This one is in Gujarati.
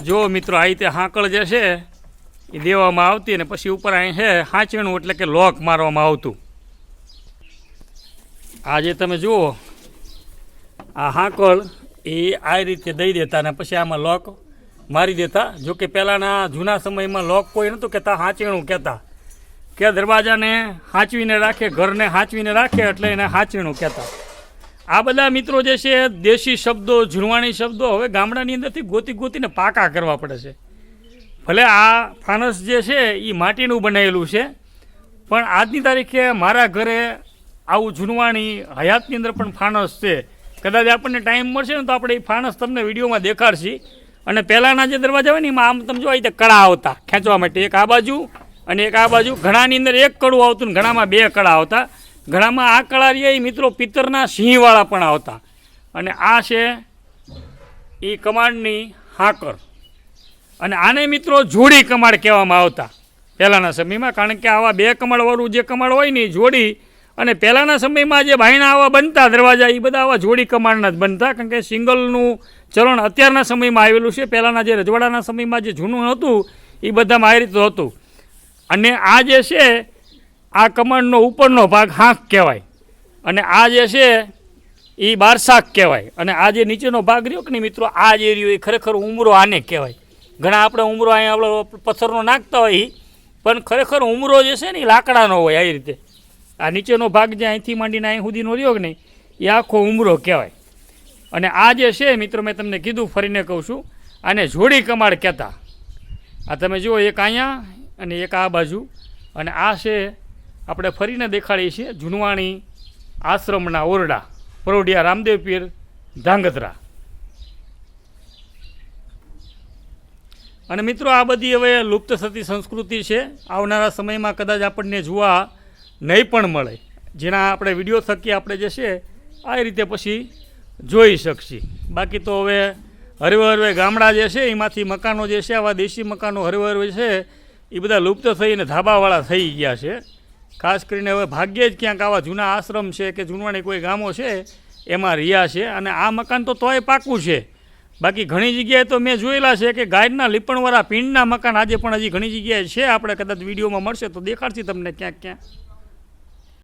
જો મિત્રો આ રીતે હાંકળ જે છે એ દેવામાં આવતી અને પછી ઉપર અહીં છે હાંચણું એટલે કે લોક મારવામાં આવતું. આ જે તમે જુઓ આ હાંકળ એ આ રીતે દઈ દેતા અને પછી આમાં લોક મારી દેતા. જો કે પહેલાંના જૂના સમયમાં લોક કોઈ નહોતું કહેતા, હાંચણું કહેતા કે દરવાજાને હાંચવીને રાખે, ઘરને હાંચવીને રાખે એટલે એને હાંચણું કહેતા. આ બધા મિત્રો જે છે દેશી શબ્દો, ઝૂણવાણી શબ્દો હવે ગામડાની અંદરથી ગોતીને પાકા કરવા પડે છે. ભલે આ ફાનસ જે છે એ માટીનું બનાવેલું છે, પણ આજની તારીખે મારા ઘરે આવું ઝૂણવાણી હયાતની અંદર પણ ફાનસ છે. કદાચ આપણને ટાઈમ મળશે ને તો આપણે એ ફાનસ તમને વિડીયોમાં દેખાડશી. અને પહેલાંના જે દરવાજા હોય ને એમાં આમ તમે જો આ રીતે કડા આવતા ખેંચવા માટે, એક આ બાજુ અને એક આ બાજુ. ઘણાની અંદર એક કડું આવતું ને ઘણામાં બે કડા આવતા. ઘણામાં આ કળા રહ્યા એ મિત્રો પિત્તરના સિંહવાળા પણ આવતા. અને આ છે એ કમાડની હાંકળ, અને આને મિત્રો જોડી કમાડ કહેવામાં આવતા પહેલાંના સમયમાં. કારણ કે આવા બે કમાડવાળું જે કમાડ હોય ને એ જોડી, અને પહેલાંના સમયમાં જે બાયણા આવા બનતા દરવાજા એ બધા આવા જોડી કમાડના જ બનતા. કારણ કે સિંગલનું ચલણ અત્યારના સમયમાં આવેલું છે. પહેલાંના જે રજવાડાના સમયમાં જે જૂનું હતું એ બધામાં આ રીતે હતું. અને આ જે છે આ કમાડનો ઉપરનો ભાગ હાંક કહેવાય, અને આ જે છે એ બારસાક કહેવાય. અને આ જે નીચેનો ભાગ રહ્યો કે નહીં મિત્રો, આ જે રહ્યો એ ખરેખર ઉમરો આને કહેવાય. ઘણા આપણે ઉમરો અહીંયા આપણે પથ્થરનો નાખતા હોય, પણ ખરેખર ઉમરો જે છે ને એ લાકડાનો હોય. આવી રીતે આ નીચેનો ભાગ જે અહીંથી માંડીને અહીં સુધીનો રહ્યો કે નહીં એ આખો ઉમરો કહેવાય. અને આ જે છે મિત્રો મેં તમને કીધું, ફરીને કહું છું, આને જોડી કમાડ કહેતા. આ તમે જુઓ એક અહીંયા અને એક આ બાજુ. અને આ છે આપણે ફરીને દેખાડીએ છીએ ઝૂણવાણી આશ્રમના ઓરડા, પરોઢિયા રામદેવ પીર ધાંગધ્રા. અને મિત્રો આ બધી હવે લુપ્ત થતી સંસ્કૃતિ છે. આવનારા સમયમાં કદાચ આપણને જોવા નહીં પણ મળે. જેના આપણે વિડીયો થકી આપણે જે છે આ રીતે પછી જોઈ શકશી. બાકી તો હવે હરવે ગામડા જે છે એમાંથી મકાનો જે છે આવા દેશી મકાનો હરવે છે એ બધા લુપ્ત થઈને ધાબાવાળા થઈ ગયા છે. ખાસ કરીને હવે ભાગ્યે જ ક્યાંક આવા જૂના આશ્રમ છે કે જૂનવાણી કોઈ ગામો છે એમાં રહ્યા છે. અને આ મકાન તો તોય પાકું છે. બાકી ઘણી જગ્યાએ તો મેં જોયેલા છે કે ગાયના લીપણવાળા પીણના મકાન આજે પણ હજી ઘણી જગ્યાએ છે. આપણે કદાચ વિડીયોમાં મળશે તો દેખાડશે તમને ક્યાંક ક્યાંક.